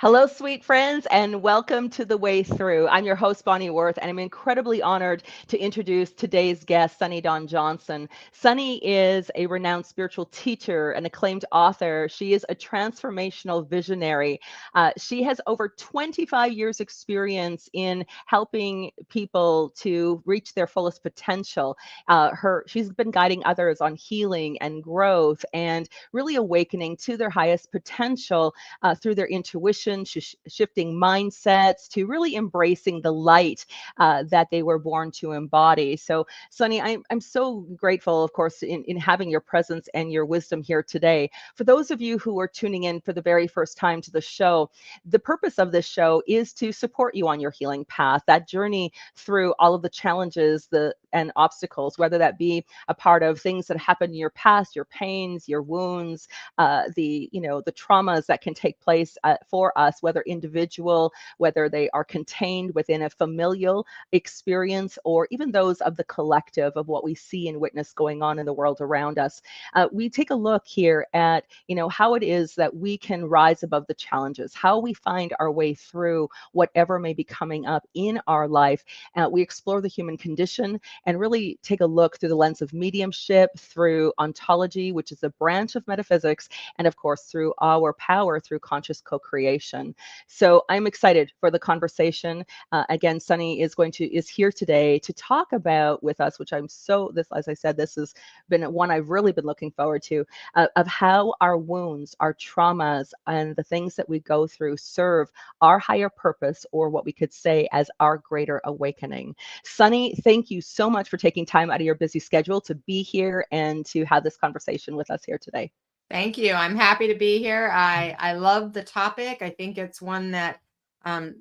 Hello, sweet friends, and welcome to The Way Through. I'm your host, Bonnie Worth, and I'm incredibly honored to introduce today's guest, Sunny Dawn Johnston. Sunny is a renowned spiritual teacher and acclaimed author. She is a transformational visionary. She has over 25 years' experience in helping people to reach their fullest potential. She's been guiding others on healing and growth and really awakening to their highest potential through their intuition, shifting mindsets to really embracing the light that they were born to embody. So, Sunny, I'm so grateful, of course, in having your presence and your wisdom here today. For those of you who are tuning in for the very first time to the show, the purpose of this show is to support you on your healing path, that journey through all of the challenges and obstacles, whether that be a part of things that happened in your past, your pains, your wounds, the traumas that can take place for us, whether individual, whether they are contained within a familial experience, or even those of the collective of what we see and witness going on in the world around us. We take a look here at how it is that we can rise above the challenges, how we find our way through whatever may be coming up in our life. We explore the human condition and really take a look through the lens of mediumship, through ontology, which is a branch of metaphysics, and of course through our power through conscious co-creation. So I'm excited for the conversation. Again, Sunny is here today to talk about with us, which as I said, this has been one I've really been looking forward to, of how our wounds, our traumas, and the things that we go through serve our higher purpose, or what we could say as our greater awakening. Sunny, thank you so much for taking time out of your busy schedule to be here and to have this conversation with us here today. Thank you. I'm happy to be here. I love the topic. I think it's one that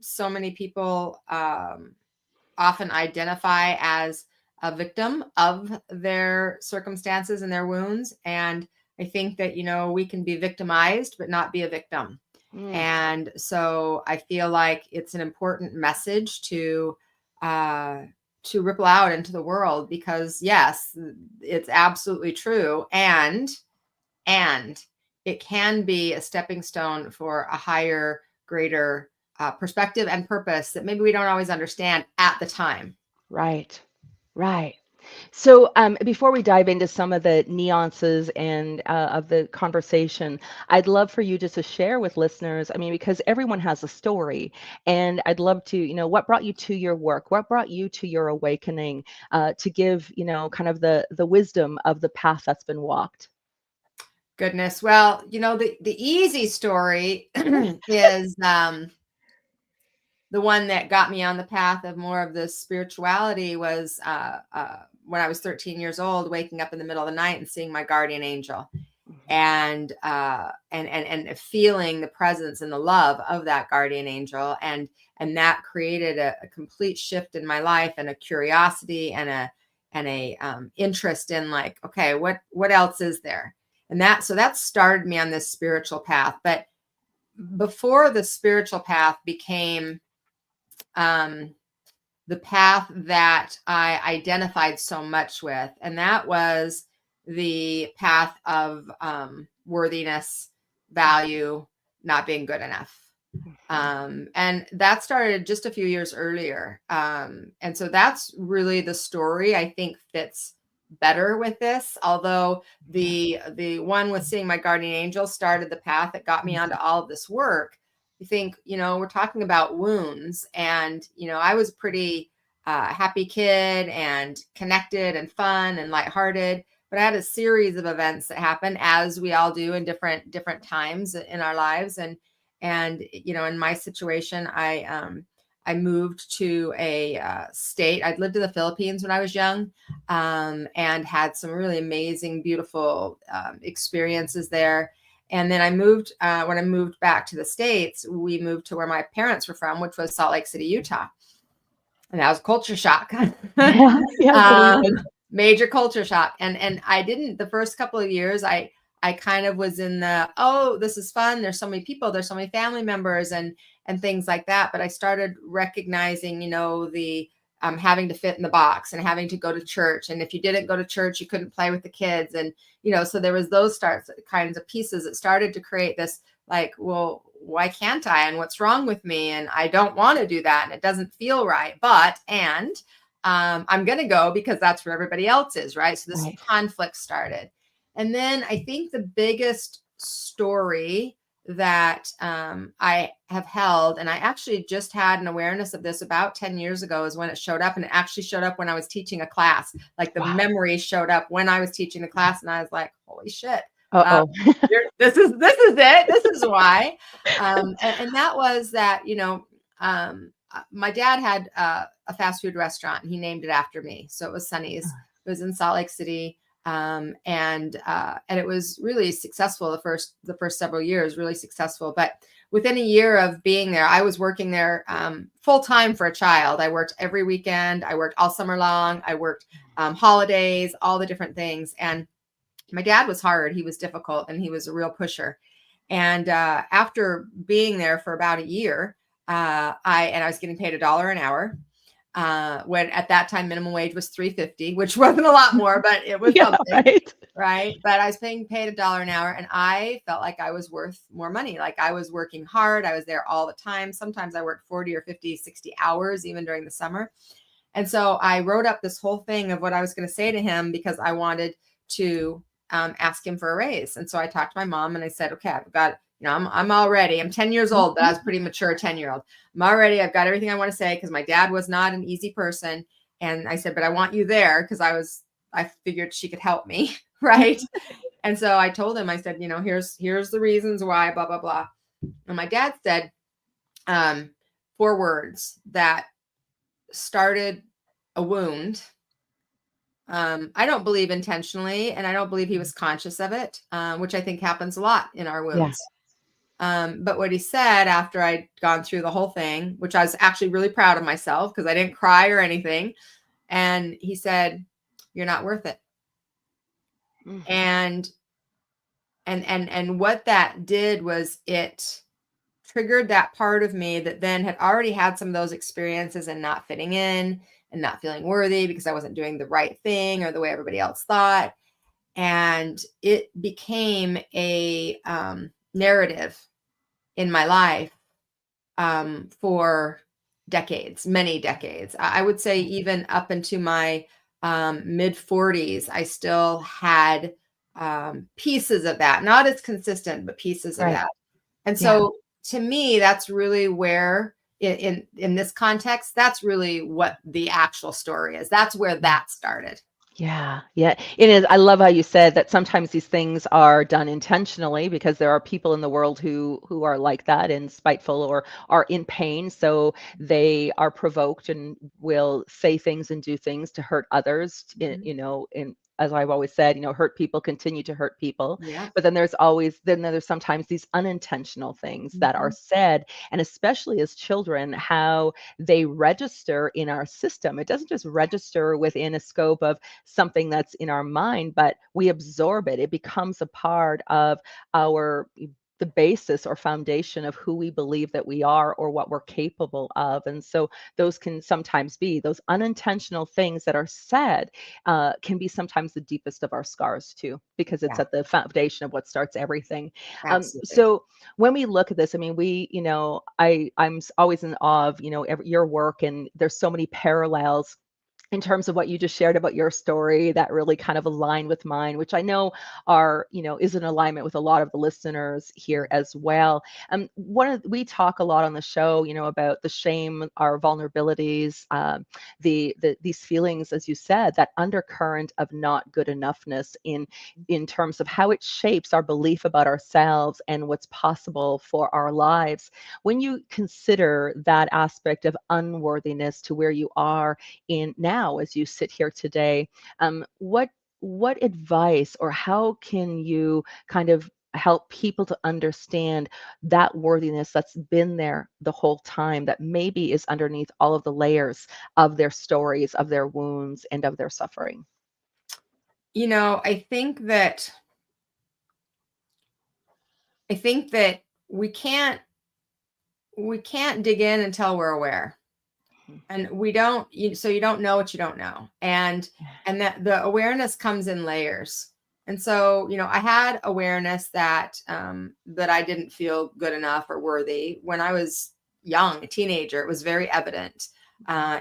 so many people often identify as a victim of their circumstances and their wounds. And I think that, we can be victimized, but not be a victim. And so I feel like it's an important message to ripple out into the world, because yes, it's absolutely true. And it can be a stepping stone for a higher, greater perspective and purpose that maybe we don't always understand at the time. Right. So before we dive into some of the nuances and of the conversation, I'd love for you just to share with listeners, because everyone has a story, and I'd love to, what brought you to your work? What brought you to your awakening, to give, kind of the wisdom of the path that's been walked? Goodness. Well, the easy story is the one that got me on the path of more of the spirituality was when I was 13 years old, waking up in the middle of the night and seeing my guardian angel, and feeling the presence and the love of that guardian angel, and that created a complete shift in my life, and a curiosity and a interest in, like, okay, what else is there? And that started me on this spiritual path. But before the spiritual path became the path that I identified so much with, and that was the path of worthiness, value, not being good enough. And that started just a few years earlier. And so that's really the story I think fits better with this. Although the one with seeing my guardian angel started the path that got me onto all of this work. You think, we're talking about wounds, and, I was a pretty happy kid and connected and fun and lighthearted, but I had a series of events that happened, as we all do in different times in our lives. And in my situation, I moved to a state. I'd lived in the Philippines when I was young, and had some really amazing, beautiful experiences there. And then I moved, when I moved back to the States, we moved to where my parents were from, which was Salt Lake City, Utah. And that was culture shock. Major culture shock. And I didn't, the first couple of years, I kind of was in this is fun. There's so many people, there's so many family members and things like that. But I started recognizing, the having to fit in the box and having to go to church. And if you didn't go to church, you couldn't play with the kids. And, so there was those kinds of pieces that started to create this like, well, why can't I? And what's wrong with me? And I don't want to do that. And it doesn't feel right. I'm going to go because that's where everybody else is. Right. So this conflict started. And then I think the biggest story that I have held, and I actually just had an awareness of this about 10 years ago, is when it showed up. And it actually showed up when I was teaching a class. Like the memory showed up when I was teaching the class, and I was like, holy shit. This is it. This is why. And that was that, my dad had a fast food restaurant, and he named it after me. So it was Sunny's. It was in Salt Lake City. And it was really successful. The first several years, really successful. But within a year of being there, I was working there full time for a child. I worked every weekend. I worked all summer long. I worked holidays, all the different things. And my dad was hard. He was difficult, and he was a real pusher. And after being there for about a year, I was getting paid $1 an hour. When at that time minimum wage was $3.50, which wasn't a lot more, but it was something, right? But I was paid $1 an hour, and I felt like I was worth more money. Like I was working hard. I was there all the time. Sometimes I worked 40 or 50, 60 hours, even during the summer. And so I wrote up this whole thing of what I was going to say to him, because I wanted to ask him for a raise. And so I talked to my mom, and I said, okay, I've got, I'm already, I'm 10 years old, but I was pretty mature 10-year-old. I've got everything I want to say, because my dad was not an easy person. And I said, but I want you there, because I figured she could help me. Right. And so I told him, I said, here's the reasons why, blah, blah, blah. And my dad said 4 words that started a wound. I don't believe intentionally, and I don't believe he was conscious of it, which I think happens a lot in our wounds. But what he said after I'd gone through the whole thing, which I was actually really proud of myself, because I didn't cry or anything. And he said, you're not worth it. And what that did was it triggered that part of me that then had already had some of those experiences and not fitting in and not feeling worthy because I wasn't doing the right thing or the way everybody else thought. And it became a narrative in my life for decades, many decades. I would say even up into my mid 40s, I still had pieces of that, not as consistent, but pieces of that. And so to me, that's really where in this context, that's really what the actual story is. That's where that started. Yeah. It is. I love how you said that sometimes these things are done intentionally, because there are people in the world who are like that and spiteful or are in pain. So they are provoked and will say things and do things to hurt others, as I've always said, hurt people continue to hurt people. But then there's sometimes these unintentional things that are said, and especially as children, how they register in our system. It doesn't just register within a scope of something that's in our mind, but we absorb it. It becomes a part of the basis or foundation of who we believe that we are or what we're capable of. And so those can sometimes be those unintentional things that are said, can be sometimes the deepest of our scars too, because it's at the foundation of what starts everything. So when we look at this, I mean, I'm always in awe of, your work, and there's so many parallels in terms of what you just shared about your story that really kind of align with mine, which I know is in alignment with a lot of the listeners here as well. We talk a lot on the show, about the shame, our vulnerabilities, these feelings, as you said, that undercurrent of not good enoughness in terms of how it shapes our belief about ourselves and what's possible for our lives. When you consider that aspect of unworthiness to where you are in now, as you sit here today, what advice, or how can you kind of help people to understand that worthiness that's been there the whole time, that maybe is underneath all of the layers of their stories, of their wounds, and of their suffering? I think that we can't dig in until we're aware. And so you don't know what you don't know. And that the awareness comes in layers. And so, I had awareness that that I didn't feel good enough or worthy when I was young, a teenager. It was very evident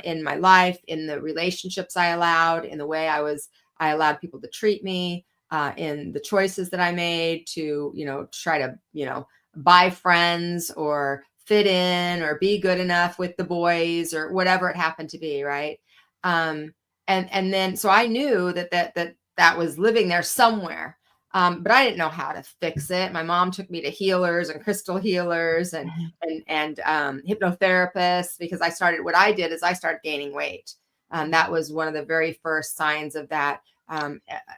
in my life, in the relationships I allowed, in the way I allowed people to treat me, in the choices that I made to, try to, buy friends or fit in or be good enough with the boys or whatever it happened to be, right? And then so I knew that was living there somewhere. But I didn't know how to fix it. My mom took me to healers and crystal healers and hypnotherapists, because what I did is I started gaining weight. That was one of the very first signs of that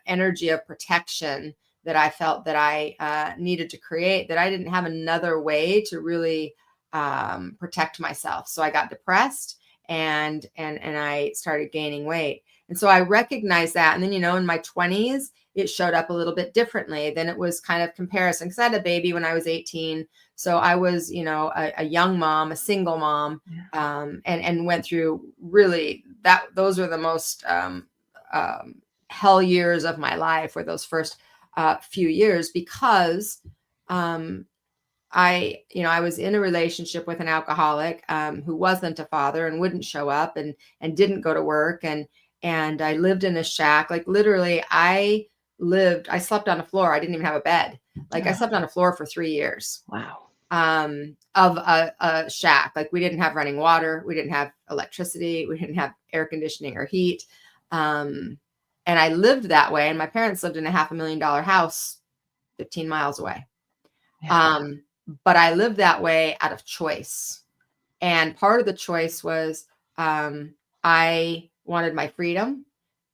energy of protection that I felt that I needed to create, that I didn't have another way to really protect myself. So I got depressed and I started gaining weight. And so I recognized that. And then, in my 20s, it showed up a little bit differently. Then it was kind of comparison, because I had a baby when I was 18. So I was, a young mom, a single mom, and went through really those were the most hell years of my life, were those first few years, because I was in a relationship with an alcoholic who wasn't a father and wouldn't show up and didn't go to work. And I lived in a shack. Like literally I slept on the floor. I didn't even have a bed. Like I slept on the floor for 3 years. Wow. Of a shack. Like we didn't have running water. We didn't have electricity. We didn't have air conditioning or heat. And I lived that way. And my parents lived in a $500,000 house 15 miles away. Yeah. But I lived that way out of choice. And part of the choice was I wanted my freedom.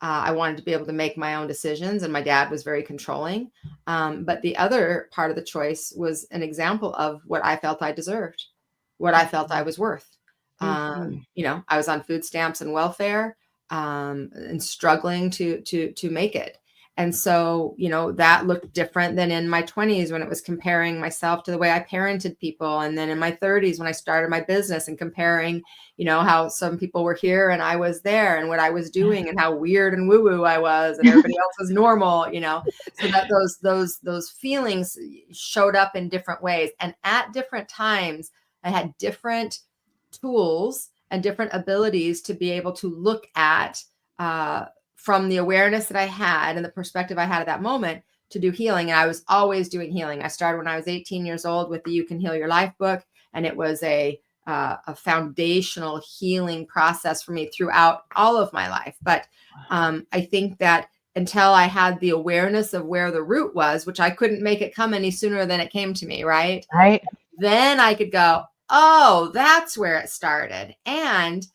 I wanted to be able to make my own decisions. And my dad was very controlling. But the other part of the choice was an example of what I felt I deserved, what I felt I was worth. I was on food stamps and welfare and struggling to make it. And so, that looked different than in my 20s when it was comparing myself to the way I parented people. And then in my 30s when I started my business and comparing, how some people were here and I was there and what I was doing and how weird and woo-woo I was and everybody else was normal, so that those feelings showed up in different ways. And at different times, I had different tools and different abilities to be able to look at from the awareness that I had and the perspective I had at that moment to do healing. And I was always doing healing. I started when I was 18 years old with the You Can Heal Your Life book. And it was a foundational healing process for me throughout all of my life. But I think that until I had the awareness of where the root was, which I couldn't make it come any sooner than it came to me, right? Then I could go, oh, that's where it started. And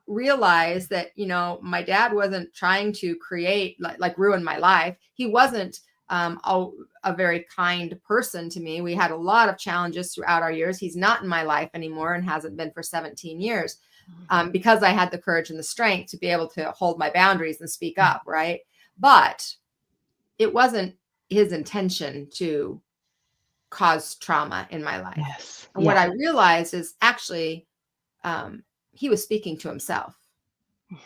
realize that, my dad wasn't trying to create, like ruin my life. He wasn't a very kind person to me. We had a lot of challenges throughout our years. He's not in my life anymore and hasn't been for 17 years because I had the courage and the strength to be able to hold my boundaries and speak up, right? But it wasn't his intention to cause trauma in my life. Yes. And what I realized is actually he was speaking to himself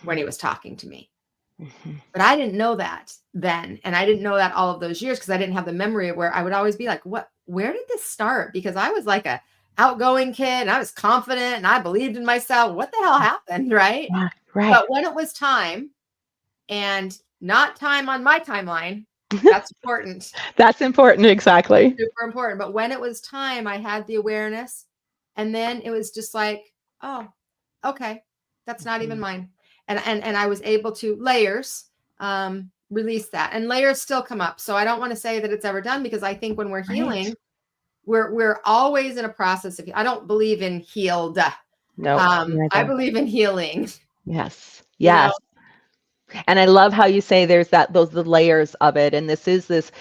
when he was talking to me. But I didn't know that then. And I didn't know that all of those years because I didn't have the memory of where I would always be like, where did this start? Because I was like a outgoing kid and I was confident and I believed in myself. What the hell happened? Right. Yeah, right. But when it was time, and not time on my timeline, that's important. That's important. Exactly. Super important. But when it was time, I had the awareness. And then it was just like, oh, okay, that's not even mine. And I was able to layers release that, and layers still come up. So I don't want to say that it's ever done, because I think when we're healing, we're always in a process of, I don't believe in healed. No, I believe in healing. Yes. Yes. And I love how you say there's the layers of it. And this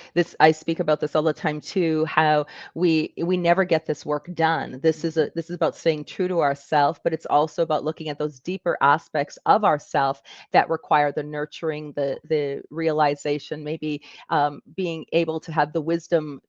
I speak about this all the time too, how we never get this work done. This is about staying true to ourself, but it's also about looking at those deeper aspects of ourself that require the nurturing, the realization, maybe being able to have the wisdom,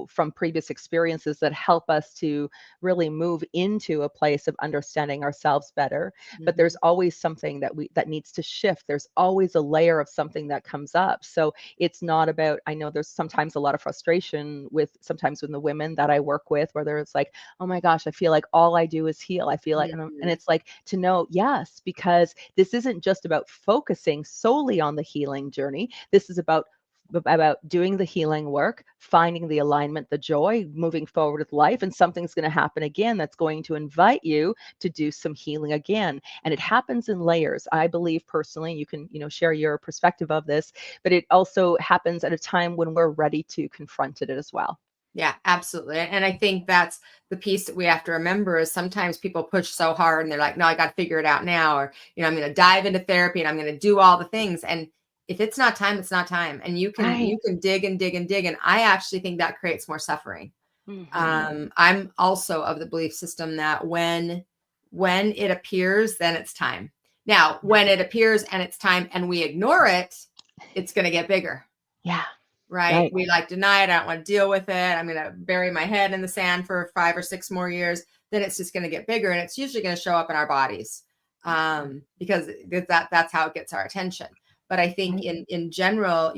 from previous experiences that help us to really move into a place of understanding ourselves better. But there's always something that needs to shift. There's always a layer of something that comes up. So it's not about, I know there's sometimes a lot of frustration with sometimes with the women that I work with, where it's like, oh my gosh, I feel like all I do is heal. I feel like, and it's like to know, yes, because this isn't just about focusing solely on the healing journey. This is about doing the healing work, finding the alignment, the joy, moving forward with life, and something's going to happen again that's going to invite you to do some healing again. And it happens in layers. I believe personally, you can, share your perspective of this, but it also happens at a time when we're ready to confront it as well. Yeah, absolutely. And I think that's the piece that we have to remember is sometimes people push so hard and they're like, no, I got to figure it out now. Or, I'm going to dive into therapy and I'm going to do all the things. And if it's not time, it's not time. And you can dig and dig and dig. And I actually think that creates more suffering. I'm also of the belief system that when it appears, then it's time. Now, when it appears and it's time and we ignore it, it's going to get bigger. Yeah. Right. We deny it. I don't want to deal with it. I'm going to bury my head in the sand for 5 or 6 more years. Then it's just going to get bigger. And it's usually going to show up in our bodies because that's how it gets our attention. But I think in general,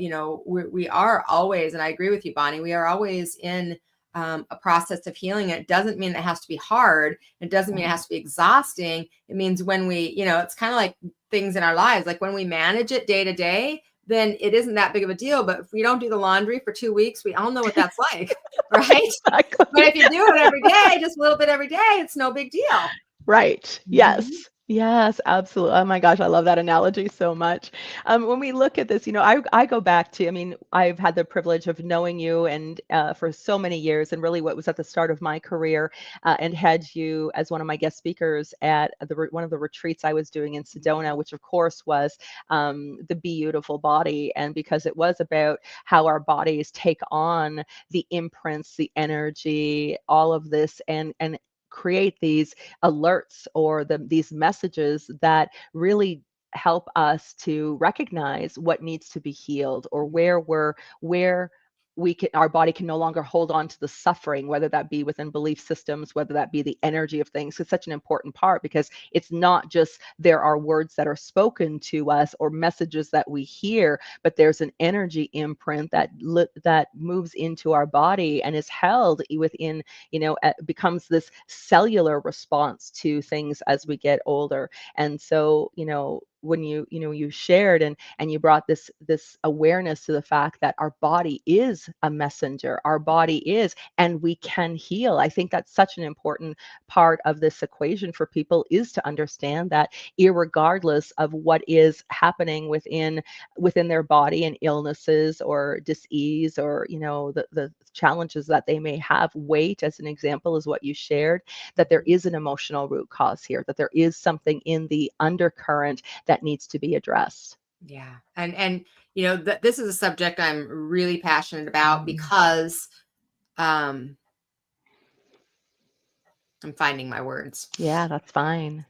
we are always, and I agree with you, Bonnie, we are always in a process of healing. It doesn't mean it has to be hard. It doesn't mean it has to be exhausting. It means when we, it's kind of like things in our lives, like when we manage it day to day, then it isn't that big of a deal. But if we don't do the laundry for 2 weeks, we all know what that's like, right? Exactly. But if you do it every day, just a little bit every day, it's no big deal. Right. Yes. Yes, absolutely. Oh my gosh, I love that analogy so much. When we look at this, I go back to, I've had the privilege of knowing you and for so many years, and really what was at the start of my career, and had you as one of my guest speakers at one of the retreats I was doing in Sedona, which of course was the Beautiful Body, and because it was about how our bodies take on the imprints, the energy, all of this, and create these alerts or these messages that really help us to recognize what needs to be healed, or where our body can no longer hold on to the suffering, whether that be within belief systems, whether that be the energy of things. It's such an important part because it's not just there are words that are spoken to us or messages that we hear, but there's an energy imprint that moves into our body and is held within, becomes this cellular response to things as we get older. And so, when you shared and you brought this awareness to the fact that our body is a messenger, our body is, and we can heal. I think that's such an important part of this equation for people, is to understand that irregardless of what is happening within their body and illnesses or dis-ease or the challenges that they may have, weight as an example is what you shared, that there is an emotional root cause here, that there is something in the undercurrent that needs to be addressed. Yeah. And this is a subject I'm really passionate about because I'm finding my words. Yeah, that's fine.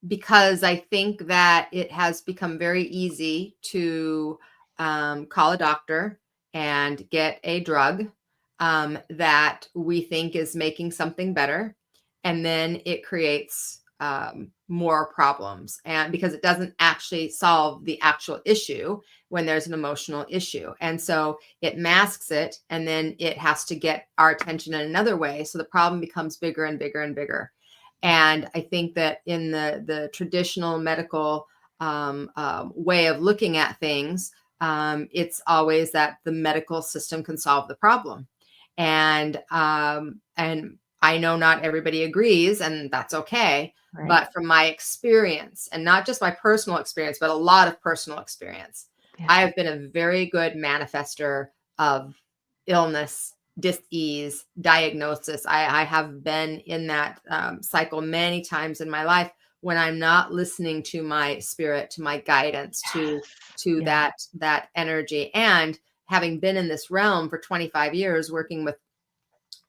Because I think that it has become very easy to call a doctor and get a drug that we think is making something better. And then it creates more problems, and because it doesn't actually solve the actual issue when there's an emotional issue. And so it masks it, and then it has to get our attention in another way. So the problem becomes bigger and bigger and bigger. And I think that in the traditional medical way of looking at things, it's always that the medical system can solve the problem. And I know not everybody agrees, and that's okay. Right. But from my experience, and not just my personal experience, but a lot of personal experience, I have been a very good manifester of illness, dis-ease, diagnosis. I have been in that cycle many times in my life when I'm not listening to my spirit, to my guidance, to that energy. And having been in this realm for 25 years working with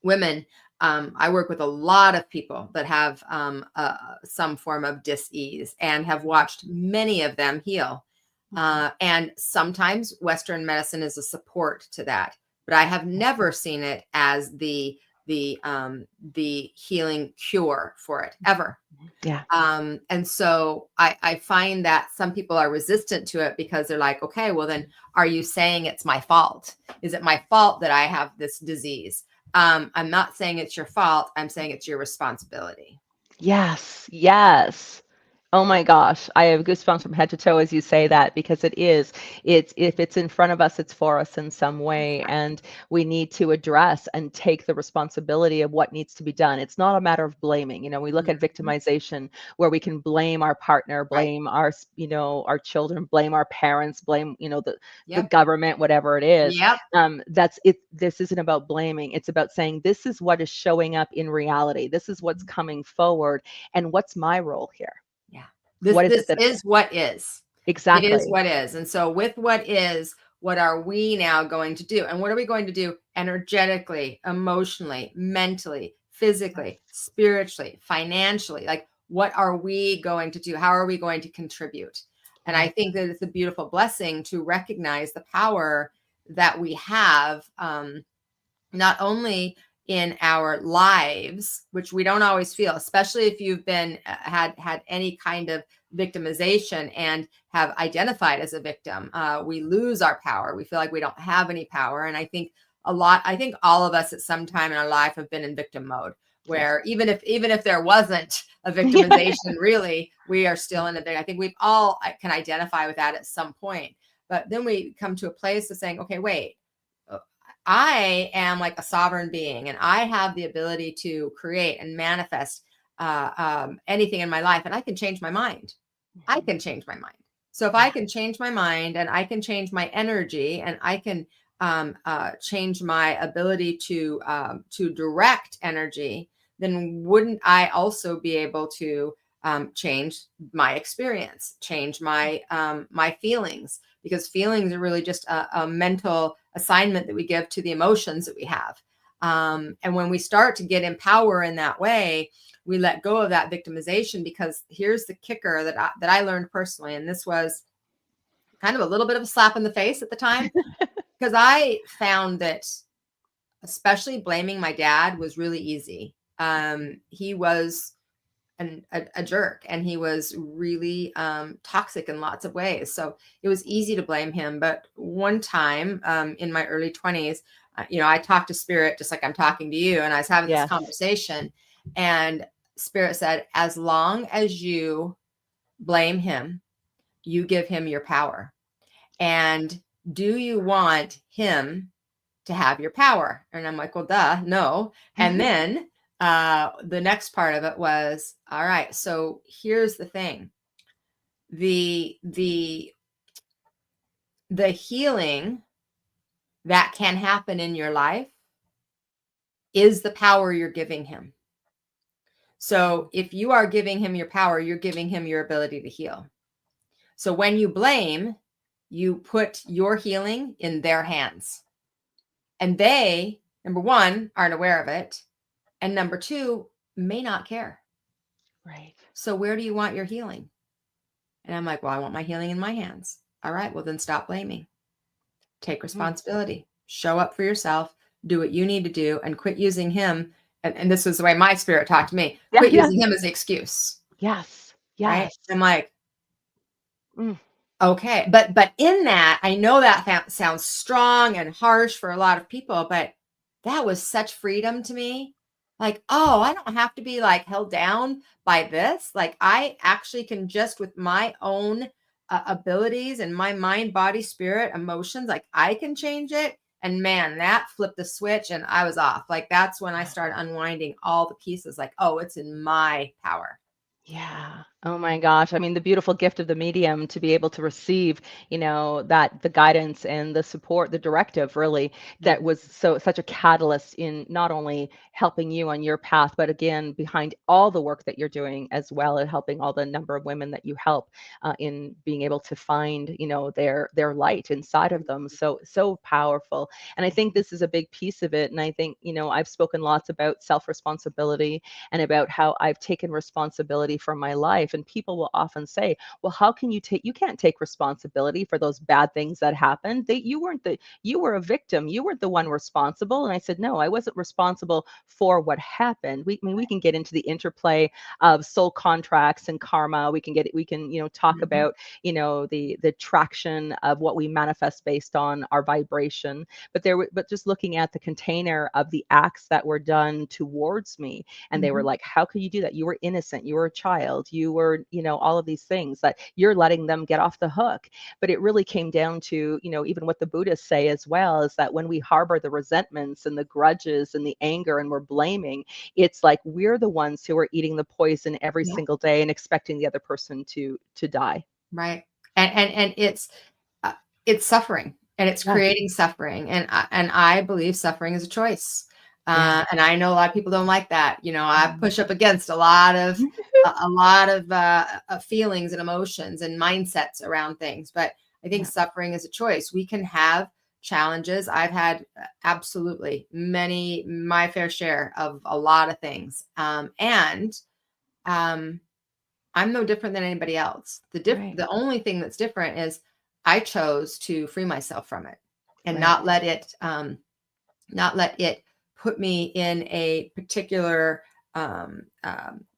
women, I work with a lot of people that have some form of dis-ease and have watched many of them heal. And sometimes Western medicine is a support to that, but I have never seen it as the the healing cure for it ever. Yeah. And so I find that some people are resistant to it because they're like, okay, well then, are you saying it's my fault? Is it my fault that I have this disease? I'm not saying it's your fault. I'm saying it's your responsibility. Yes, yes. Oh my gosh, I have goosebumps from head to toe as you say that, because it is. It's if it's in front of us, it's for us in some way, and we need to address and take the responsibility of what needs to be done. It's not a matter of blaming. We look at Mhm. victimization where we can blame our partner, Right. blame our children, blame our parents, blame, the Yep. government, whatever it is. Yep. That's it. This isn't about blaming. It's about saying this is what is showing up in reality. This is what's coming forward, and what's my role here? Yeah. What is This it that is what is. It is exactly? what is. And so with what is, what are we now going to do? And what are we going to do energetically, emotionally, mentally, physically, spiritually, financially? Like, what are we going to do? How are we going to contribute? And I Right. think that it's a beautiful blessing to recognize the power that we have, not only in our lives, which we don't always feel, especially if you've been had any kind of victimization and have identified as a victim. We lose our power. We feel like we don't have any power. And I think all of us at some time in our life have been in victim mode, Yes. where even if there wasn't a victimization, really, we are still in a big. I think we've all can identify with that at some point. But then we come to a place of saying, okay, wait, I am like a sovereign being, and I have the ability to create and manifest anything in my life, and I can change my mind. I can change my mind. So if I Yeah. can change my mind, and I can change my energy, and I can change my ability to direct energy, then wouldn't I also be able to change my experience, change my feelings? Because feelings are really just a mental assignment that we give to the emotions that we have. And when we start to get in power in that way, we let go of that victimization. Because here's the kicker that I learned personally, and this was kind of a little bit of a slap in the face at the time, because I found that especially blaming my dad was really easy. He was a jerk, and he was really toxic in lots of ways. So it was easy to blame him. But one time in my early 20s, I talked to spirit just like I'm talking to you, and I was having this Yes. conversation, and spirit said, as long as you blame him, you give him your power. And do you want him to have your power? And I'm like, well, duh, no. And then the next part of it was, all right, so here's the thing. The healing that can happen in your life is the power you're giving him. So if you are giving him your power, you're giving him your ability to heal. So when you blame, you put your healing in their hands. And they, number one, aren't aware of it. And number two, may not care. Right. So where do you want your healing? And I'm like, well, I want my healing in my hands. All right, well, then stop blaming. Take responsibility. Show up for yourself. Do what you need to do, and quit using him. And this was the way my spirit talked to me. Yeah. Quit Yeah. using him as the excuse. Yes. Right. Yes. I'm like, Mm. okay. But in that, I know that sounds strong and harsh for a lot of people, but that was such freedom to me. Like, oh, I don't have to be like held down by this. Like, I actually can just with my own abilities and my mind, body, spirit, emotions, like I can change it. And man, that flipped the switch and I was off. Like, that's when I started unwinding all the pieces. Like, oh, it's in my power. Yeah. Oh my gosh. I mean, the beautiful gift of the medium to be able to receive, that the guidance and the support, the directive really that was such a catalyst in not only helping you on your path, but again, behind all the work that you're doing as well, and helping all the number of women that you help in being able to find, their light inside of them. So powerful. And I think this is a big piece of it. And I think, I've spoken lots about self-responsibility and about how I've taken responsibility for my life. life. And people will often say, well, how can you can't take responsibility for those bad things that happened. You were a victim. You were the one responsible. And I said, no, I wasn't responsible for what happened. We can get into the interplay of soul contracts and karma. We can, talk about, the traction of what we manifest based on our vibration. But just looking at the container of the acts that were done towards me, and they were like, how could you do that? You were innocent. You were a child. You were, all of these things that you're letting them get off the hook. But it really came down to, even what the Buddhists say as well, is that when we harbor the resentments and the grudges and the anger and we're blaming, it's like we're the ones who are eating the poison every single day and expecting the other person to die. Right. And it's suffering, and it's creating suffering. And I believe suffering is a choice. And I know a lot of people don't like that. I push up against a lot of feelings and emotions and mindsets around things. But I think suffering is a choice. We can have challenges. I've had absolutely my fair share of a lot of things. I'm no different than anybody else. The only thing that's different is I chose to free myself from it and not let it put me in a particular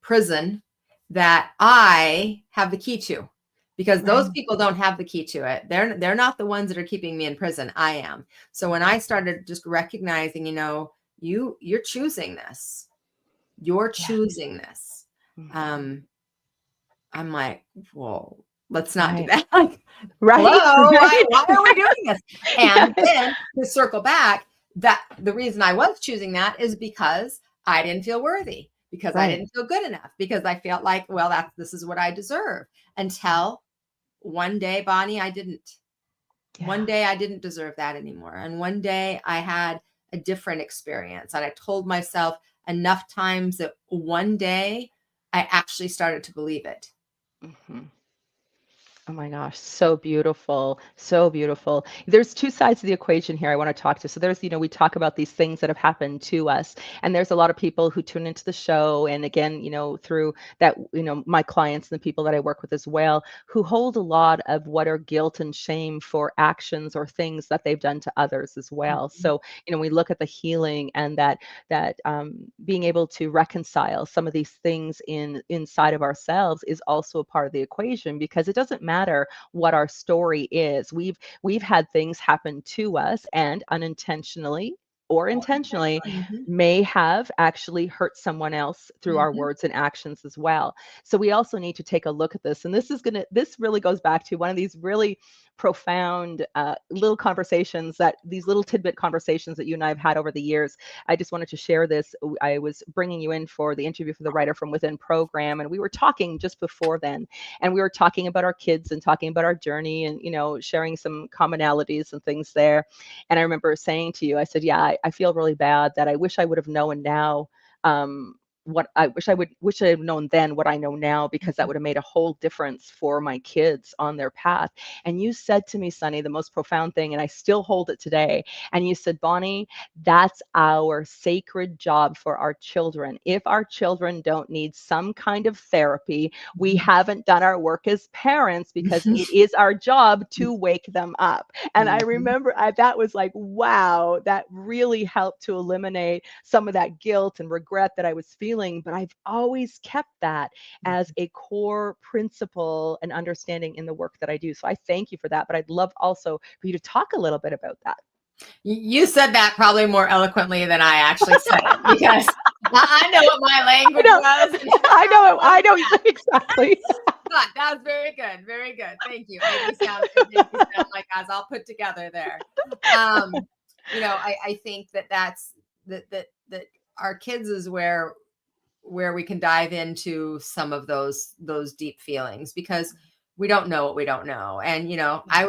prison that I have the key to, because those people don't have the key to it. They're not the ones that are keeping me in prison. I am. So when I started just recognizing, you're choosing this. You're choosing this. I'm like, well, let's not do that. Hello, why are we doing this? And then to circle back, that the reason I was choosing that is because I didn't feel worthy, because I didn't feel good enough, because I felt like, well, this is what I deserve. Until one day, Bonnie, I didn't. One day I didn't deserve that anymore. And one day I had a different experience. And I told myself enough times that one day I actually started to believe it. Oh my gosh, so beautiful. So beautiful. There's two sides of the equation here I want to talk to. So there's, we talk about these things that have happened to us, and there's a lot of people who tune into the show. And again, through that, my clients and the people that I work with as well, who hold a lot of what are guilt and shame for actions or things that they've done to others as well. So, we look at the healing and that being able to reconcile some of these things inside of ourselves is also a part of the equation, because it doesn't matter what our story is. We've had things happen to us, and unintentionally or intentionally may have actually hurt someone else through our words and actions as well. So we also need to take a look at this. And this really goes back to one of these really profound little conversations, these little tidbit conversations that you and I have had over the years. I just wanted to share this. I was bringing you in for the interview for the Writer from Within program, and we were talking just before then, and we were talking about our kids and talking about our journey, and sharing some commonalities and things there. And I remember saying to you, I said, yeah, I feel really bad that I wish I would have known now what I wish I had known then what I know now, because that would have made a whole difference for my kids on their path. And you said to me, Sunny, the most profound thing, and I still hold it today. And you said, Bonnie, that's our sacred job for our children. If our children don't need some kind of therapy, we haven't done our work as parents, because it is our job to wake them up. And I remember that was like, wow, that really helped to eliminate some of that guilt and regret that I was feeling. But I've always kept that as a core principle and understanding in the work that I do. So I thank you for that. But I'd love also for you to talk a little bit about that. You said that probably more eloquently than I actually said it, because I know what my language was. I know exactly. But that was very good. Very good. Thank you. Made me sound like I was all put together there. I think that's our kids is where we can dive into some of those deep feelings, because we don't know what we don't know. And, I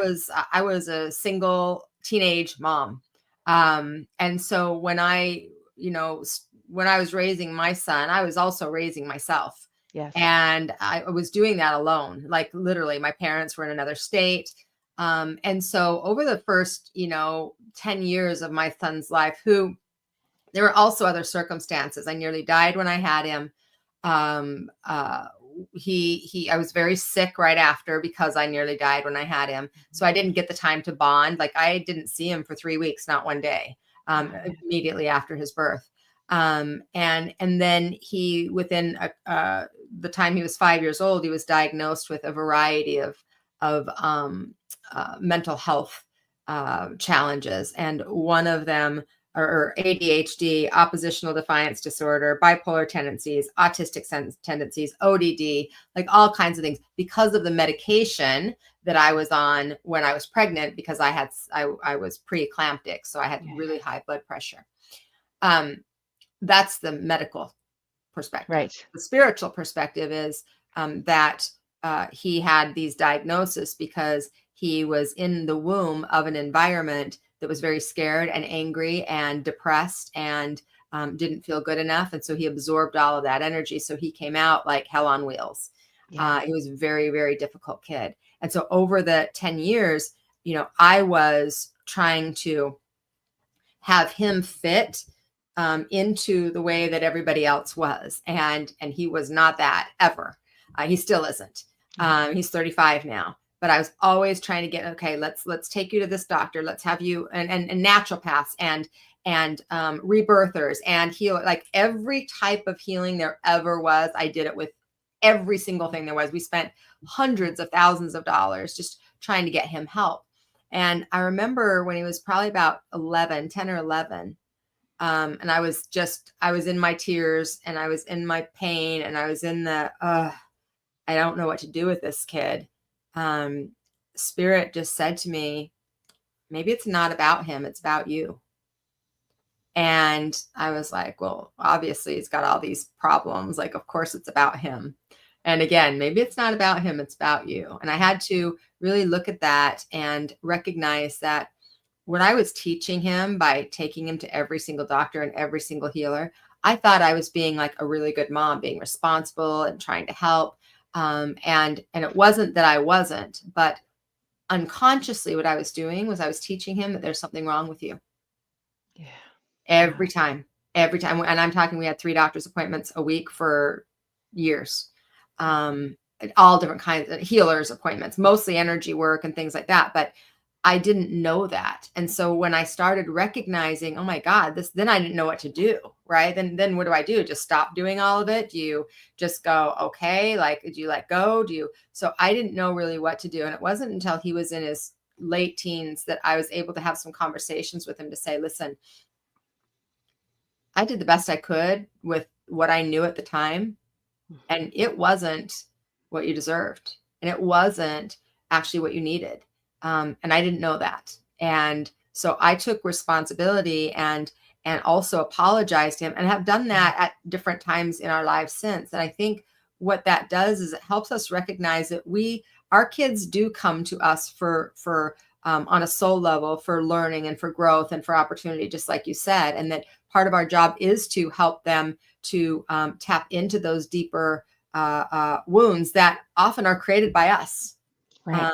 was a single teenage mom. And so when I was raising my son, I was also raising myself. Yes. And I was doing that alone. Like literally my parents were in another state. And so over the first, 10 years of my son's life, there were also other circumstances. I nearly died when I had him. I was very sick right after because I nearly died when I had him. So I didn't get the time to bond. Like I didn't see him for 3 weeks, not one day, immediately after his birth. And then he, within the time he was 5 years old, he was diagnosed with a variety of mental health challenges. And one of them are ADHD, oppositional defiance disorder, bipolar tendencies, autistic tendencies, ODD, like all kinds of things because of the medication that I was on when I was pregnant, because I was preeclamptic. So I had really high blood pressure. That's the medical perspective. Right. The spiritual perspective is that he had these diagnoses because he was in the womb of an environment that was very scared and angry and depressed and didn't feel good enough. And so he absorbed all of that energy. So he came out like hell on wheels. Yeah. He was a very, very difficult kid. And so over the 10 years, I was trying to have him fit into the way that everybody else was. And he was not that ever. He still isn't. He's 35 now. But I was always trying to get, okay, let's take you to this doctor. Let's have you and naturopaths and rebirthers and heal, like every type of healing there ever was. I did it with every single thing there was. We spent hundreds of thousands of dollars just trying to get him help. And I remember when he was probably about 10 or 11, and I was in my tears and I was in my pain and I was in I don't know what to do with this kid. Spirit just said to me, maybe it's not about him, it's about you. And I was like, well, obviously he's got all these problems. Like, of course it's about him. And again, maybe it's not about him, it's about you. And I had to really look at that and recognize that what I was teaching him by taking him to every single doctor and every single healer, I thought I was being like a really good mom, being responsible and trying to help. And it wasn't that I wasn't, but unconsciously what I was doing was I was teaching him that there's something wrong with you. Yeah. Every time. And I'm talking, we had 3 doctor's appointments a week for years. All different kinds of healers appointments, mostly energy work and things like that. But I didn't know that. And so when I started recognizing, oh my God, then I didn't know what to do, right? Then what do I do? Just stop doing all of it? Do you just go, okay, like, do you let go? So I didn't know really what to do. And it wasn't until he was in his late teens that I was able to have some conversations with him to say, listen, I did the best I could with what I knew at the time. And it wasn't what you deserved. And it wasn't actually what you needed. And I didn't know that. And so I took responsibility and also apologized to him, and have done that at different times in our lives since. And I think what that does is it helps us recognize that our kids do come to us for on a soul level, for learning and for growth and for opportunity, just like you said. And that part of our job is to help them to tap into those deeper wounds that often are created by us. Right.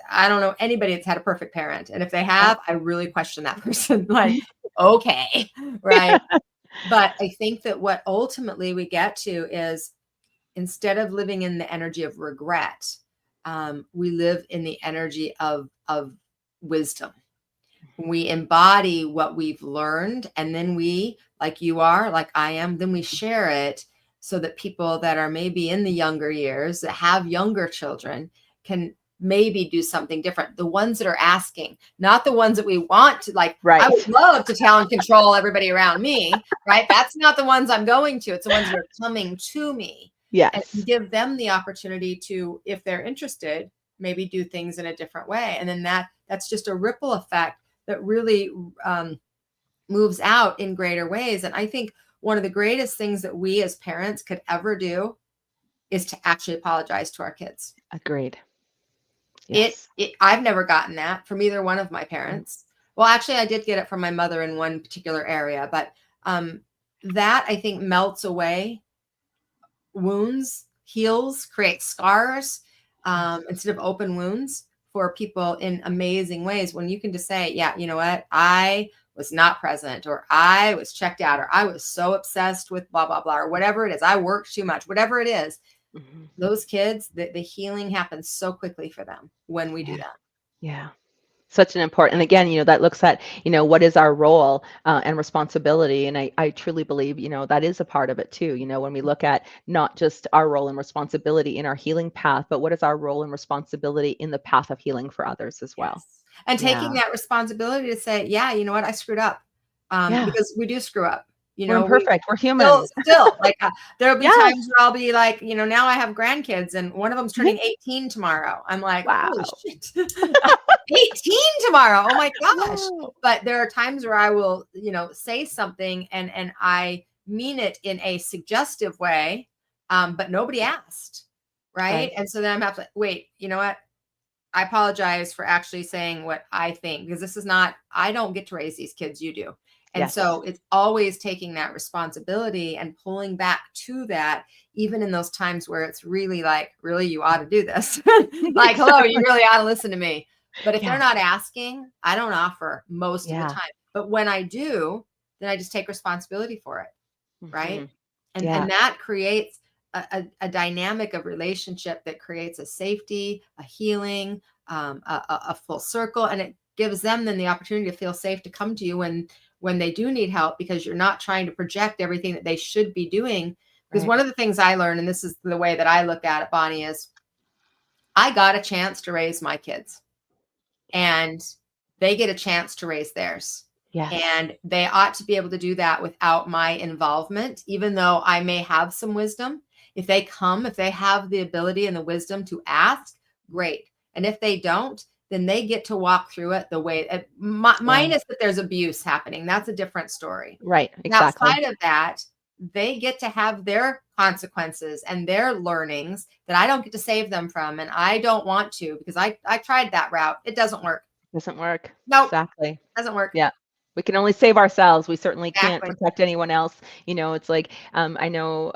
I don't know anybody that's had a perfect parent. And if they have, I really question that person. Like, okay, right. But I think that what ultimately we get to is, instead of living in the energy of regret, we live in the energy of wisdom. We embody what we've learned, and then we, like you are, like I am, then we share it so that people that are maybe in the younger years, that have younger children, can maybe do something different. The ones that are asking, not the ones that we want to, like, right. I would love to tell and control everybody around me, right? That's not the ones I'm going to. It's the ones that are coming to me. Yes. And give them the opportunity to, if they're interested, maybe do things in a different way. And then that's just a ripple effect that really moves out in greater ways. And I think one of the greatest things that we as parents could ever do is to actually apologize to our kids. Agreed. Yes. I've never gotten that from either one of my parents. Well, actually, I did get it from my mother in one particular area, but that, I think, melts away wounds, heals, creates scars instead of open wounds for people in amazing ways. When you can just say, yeah, you know what, I was not present, or I was checked out, or I was so obsessed with blah, blah, blah, or whatever it is. I worked too much, whatever it is. Mhm. Those kids, the healing happens so quickly for them when we do Yeah. that. Yeah. Such an important, and again, that looks at, what is our role and responsibility. And I truly believe, that is a part of it too. When we look at not just our role and responsibility in our healing path, but what is our role and responsibility in the path of healing for others as well. Yes. And taking Yeah. that responsibility to say, yeah, you know what, I screwed up. Yeah. Because we do screw up. We're We imperfect. We're still, human. like, there'll be Yes. times where I'll be like, now I have grandkids and one of them's Mhm. turning 18 tomorrow. I'm like, holy Wow. shit, 18 tomorrow. Oh my gosh. Wow. But there are times where I will, say something and I mean it in a suggestive way. But nobody asked. Right. Right. And so then I'm have to wait, you know what? I apologize for actually saying what I think, because this is not, I don't get to raise these kids, you do. And Yes. so it's always taking that responsibility and pulling back to that, even in those times where it's really like, really, you ought to do this. Like, hello, you Exactly. really ought to listen to me. But if they're Yeah. not asking, I don't offer most of the Yeah. time. But when I do, then I just take responsibility for it. Right. Mhm. And Yeah. that creates a dynamic of relationship that creates a safety, a healing, a full circle, and it gives them then the opportunity to feel safe to come to you when they do need help, because you're not trying to project everything that they should be doing. Because Right. one of the things I learned, and this is the way that I look at it, Bonnie, is I got a chance to raise my kids, and they get a chance to raise theirs. Yes. And they ought to be able to do that without my involvement, even though I may have some wisdom. If they come, if they have the ability and the wisdom to ask, great. And if they don't, then they get to walk through it the way, Yeah. minus that there's abuse happening. That's a different story. Right. And Exactly. outside of that, they get to have their consequences and their learnings that I don't get to save them from. And I don't want to, because I tried that route. It doesn't work. Doesn't work. Nope, Exactly. doesn't work. Yeah. We can only save ourselves. We certainly can't Exactly. protect anyone else. It's like, I know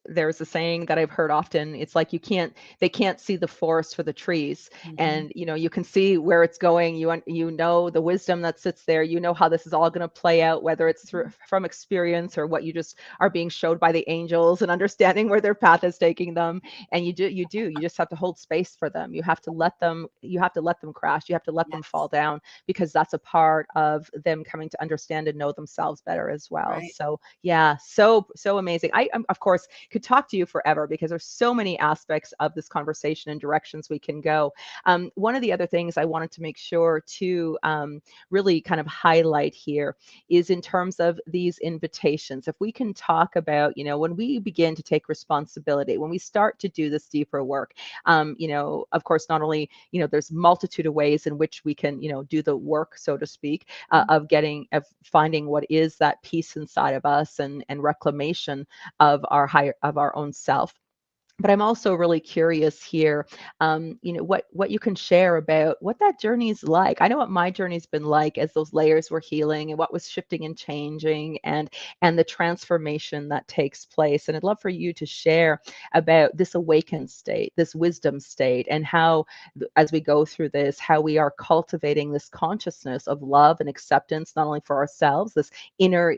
there's a saying that I've heard often. It's like they can't see the forest for the trees. Mhm. And, you can see where it's going. You know the wisdom that sits there. You know how this is all going to play out, whether it's from experience or what you just are being showed by the angels and understanding where their path is taking them. And you just have to hold space for them. You have to let them crash. You have to let them fall Yes. down, because that's a part of them coming to understand and know themselves better as well. Right. So yeah, so amazing. I of course could talk to you forever, because there's so many aspects of this conversation and directions we can go. One of the other things I wanted to make sure to really kind of highlight here is in terms of these invitations. If we can talk about, when we begin to take responsibility, when we start to do this deeper work, of course, not only, there's multitude of ways in which we can, do the work, so to speak, of finding what is that peace inside of us, and reclamation of our own self. But I'm also really curious here, what you can share about what that journey's like. I know what my journey's been like as those layers were healing, and what was shifting and changing, and the transformation that takes place. And I'd love for you to share about this awakened state, this wisdom state, and how, as we go through this, how we are cultivating this consciousness of love and acceptance, not only for ourselves, this inner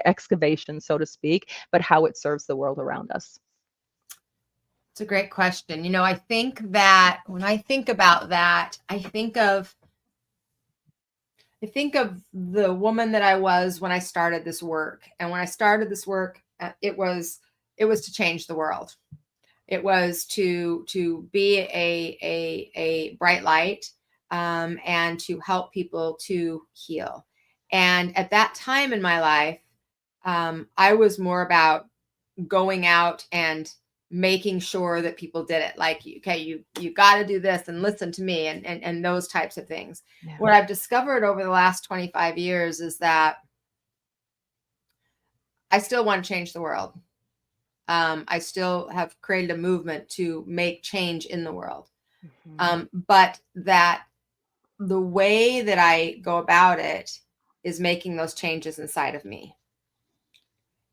excavation, so to speak, but how it serves the world around us. It's a great question. I think that when I think about that, I think of the woman that I was when I started this work. And when I started this work, it was to change the world. It was to be a bright light, and to help people to heal. And at that time in my life, I was more about going out and making sure that people did it. Like, okay, you got to do this and listen to me, and those types of things. Yeah. What I've discovered over the last 25 years is that I still want to change the world. I still have created a movement to make change in the world. Mhm. But that the way that I go about it is making those changes inside of me.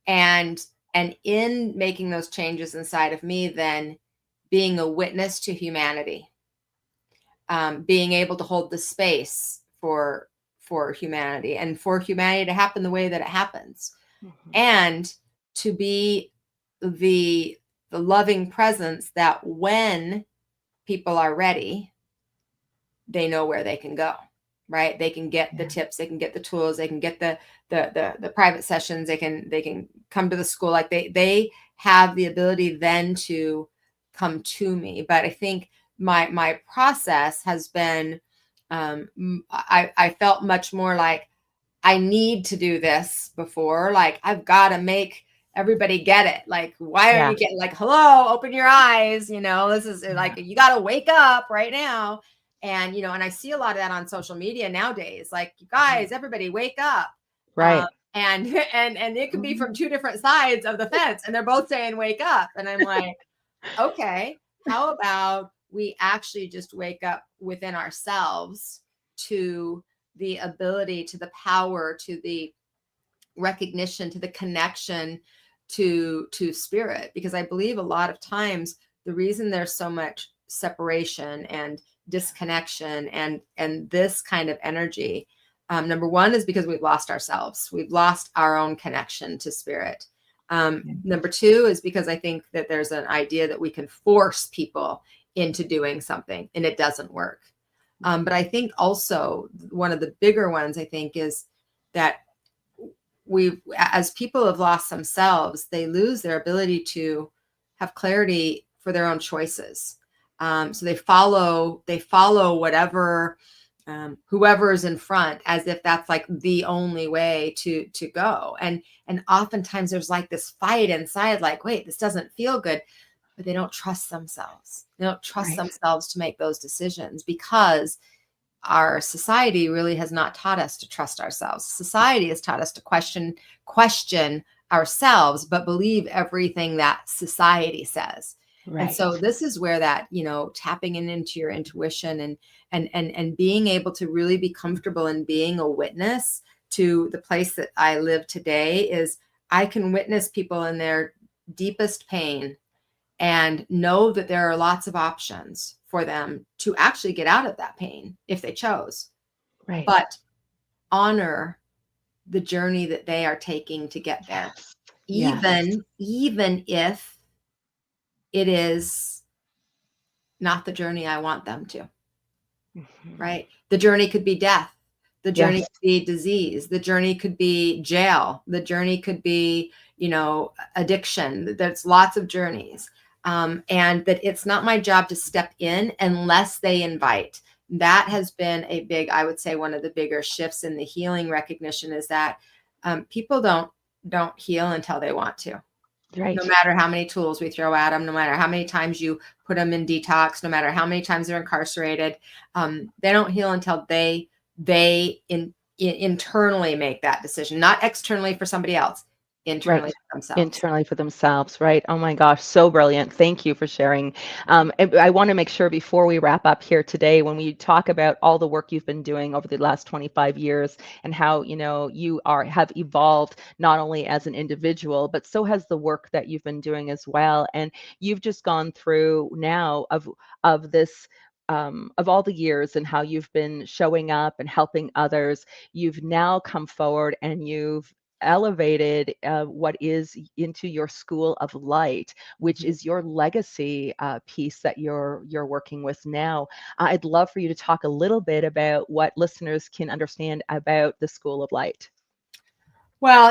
And in making those changes inside of me, then being a witness to humanity, being able to hold the space for humanity, and for humanity to happen the way that it happens, Mhm. and to be the the loving presence that when people are ready, they know where they can go, right? They can get the tips, they can get the tools, they can get the private sessions, they can come to the school. Like they have the ability then to come to me. But I think my process has been, I felt much more like I need to do this before, like I've got to make everybody get it. Like, why aren't you getting, like, hello, open your eyes, this is like, you got to wake up right now. And, and I see a lot of that on social media nowadays, like, you guys, everybody wake up. Right. And it could be from two different sides of the fence and they're both saying, wake up. And I'm like, okay, how about we actually just wake up within ourselves to the ability, to the power, to the recognition, to the connection to spirit. Because I believe a lot of times the reason there's so much separation and disconnection and this kind of energy, number one, is because we've lost ourselves. We've lost our own connection to spirit. Number two is because I think that there's an idea that we can force people into doing something, and it doesn't work. But I think also one of the bigger ones, I think, is that as people have lost themselves, they lose their ability to have clarity for their own choices. So they follow whatever, whoever is in front, as if that's like the only way to go. And oftentimes there's like this fight inside, like, wait, this doesn't feel good, but they don't trust themselves. They don't trust themselves to make those decisions, because our society really has not taught us to trust ourselves. Society has taught us to question ourselves, but believe everything that society says. Right. And so this is where that, tapping into your intuition and being able to really be comfortable in being a witness to the place that I live today is I can witness people in their deepest pain and know that there are lots of options for them to actually get out of that pain if they chose. Right. But honor the journey that they are taking to get there. Even if it is not the journey I want them to. Right? The journey could be death. The journey could be disease. The journey could be jail. The journey could be, addiction. There's lots of journeys. And that it's not my job to step in unless they invite. That has been a big, I would say, one of the bigger shifts in the healing recognition is that people don't heal until they want to. Right. No matter how many tools we throw at them, no matter how many times you put them in detox, no matter how many times they're incarcerated, they don't heal until they internally make that decision, not externally for somebody else. Internally for themselves. Internally for themselves, right? Oh my gosh, so brilliant. Thank you for sharing. I want to make sure before we wrap up here today, when we talk about all the work you've been doing over the last 25 years and how, you have evolved not only as an individual, but so has the work that you've been doing as well. And you've just gone through now of this of all the years and how you've been showing up and helping others. You've now come forward and you've elevated what is into your school of light, which is your legacy piece that you're working with now. I'd love for you to talk a little bit about what listeners can understand about the School of Light. Well,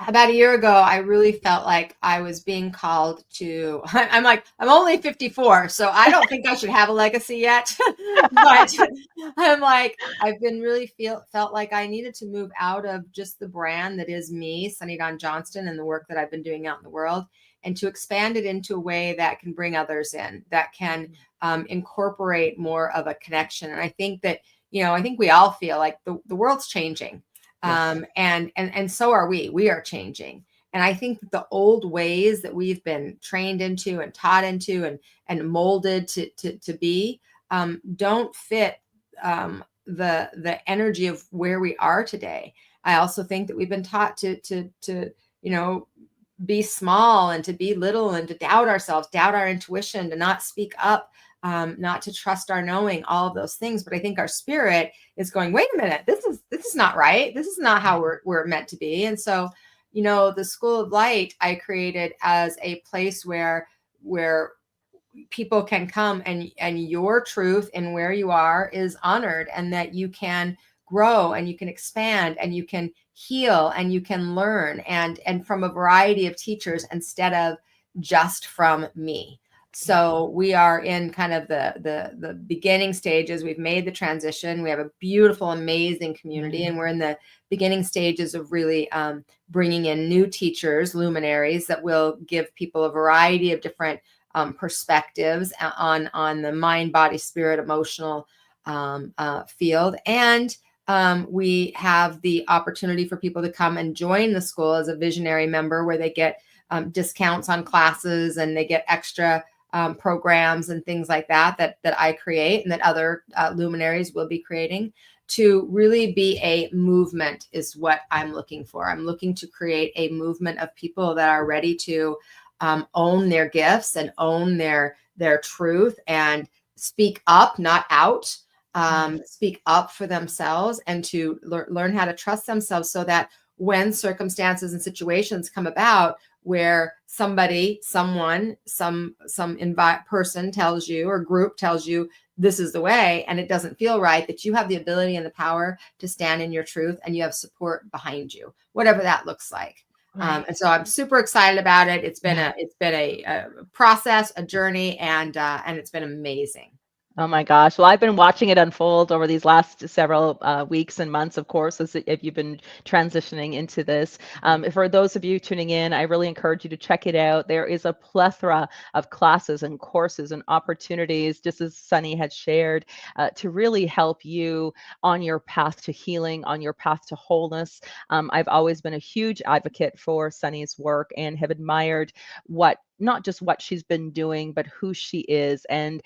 about a year ago, I really felt like I was being called to, I'm only 54, so I don't think I should have a legacy yet. But I'm like, I've been really felt like I needed to move out of just the brand that is me, Sunny Dawn Johnston, and the work that I've been doing out in the world, and to expand it into a way that can bring others in, that can incorporate more of a connection. And I think that, I think we all feel like the world's changing. And so are we are changing. And I think that the old ways that we've been trained into and taught into and molded to be, don't fit, the energy of where we are today. I also think that we've been taught to be small and to be little and to doubt ourselves, doubt our intuition, to not speak up, not to trust our knowing, all of those things. But I think our spirit is going, wait a minute, this is not right. This is not how we're meant to be. And so, the School of Light I created as a place where where people can come and your truth and where you are is honored, and that you can grow and you can expand and you can heal and you can learn, and from a variety of teachers instead of just from me. So we are in kind of the beginning stages. We've made the transition. We have a beautiful, amazing community, and we're in the beginning stages of really bringing in new teachers, luminaries, that will give people a variety of different perspectives on the mind, body, spirit, emotional field. And we have the opportunity for people to come and join the school as a visionary member, where they get discounts on classes, and they get extra programs and things like that I create, and that other luminaries will be creating, to really be a movement is what I'm looking for. I'm looking to create a movement of people that are ready to own their gifts and own their truth, and speak up, not out, speak up for themselves, and to learn how to trust themselves, so that when circumstances and situations come about where somebody, someone, some person tells you, or group tells you, this is the way, and it doesn't feel right, that you have the ability and the power to stand in your truth, and you have support behind you, whatever that looks like. Right. And so I'm super excited about it. It's been a process, a journey, and it's been amazing. Oh my gosh. Well, I've been watching it unfold over these last several weeks and months, of course, as if you've been transitioning into this. For those of you tuning in, I really encourage you to check it out. There is a plethora of classes and courses and opportunities, just as Sunny had shared, to really help you on your path to healing, on your path to wholeness. I've always been a huge advocate for Sunny's work, and have admired not just what she's been doing, but who she is, and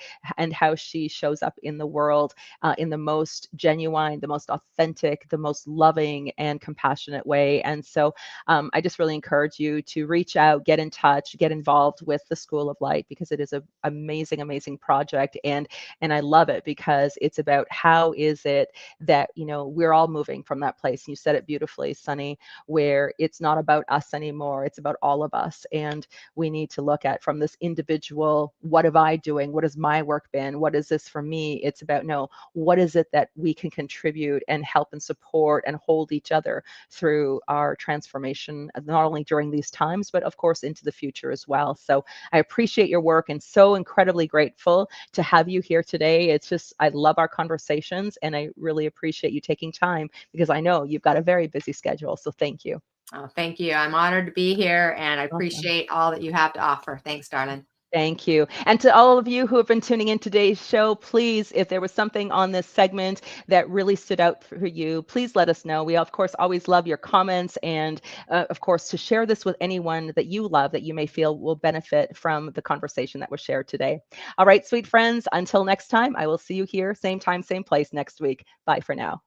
how she shows up in the world in the most genuine, the most authentic, the most loving and compassionate way. And so I just really encourage you to reach out, get in touch, get involved with the School of Light, because it is an amazing, amazing project. And I love it, because it's about how is it that, we're all moving from that place. And you said it beautifully, Sunny, where it's not about us anymore. It's about all of us. And we need to look at, from this individual, what have I doing? What has my work been? What is this for me? It's about, no, what is it that we can contribute and help and support and hold each other through our transformation, not only during these times, but of course into the future as well. So I appreciate your work, and so incredibly grateful to have you here today. It's just, I love our conversations, and I really appreciate you taking time, because I know you've got a very busy schedule. So thank you. Oh, thank you. I'm honored to be here, and I appreciate all that you have to offer. Thanks, darling. Thank you. And to all of you who have been tuning in today's show, please, if there was something on this segment that really stood out for you, please let us know. We, of course, always love your comments, and of course, to share this with anyone that you love, that you may feel will benefit from the conversation that was shared today. All right, sweet friends, until next time, I will see you here, same time, same place next week. Bye for now.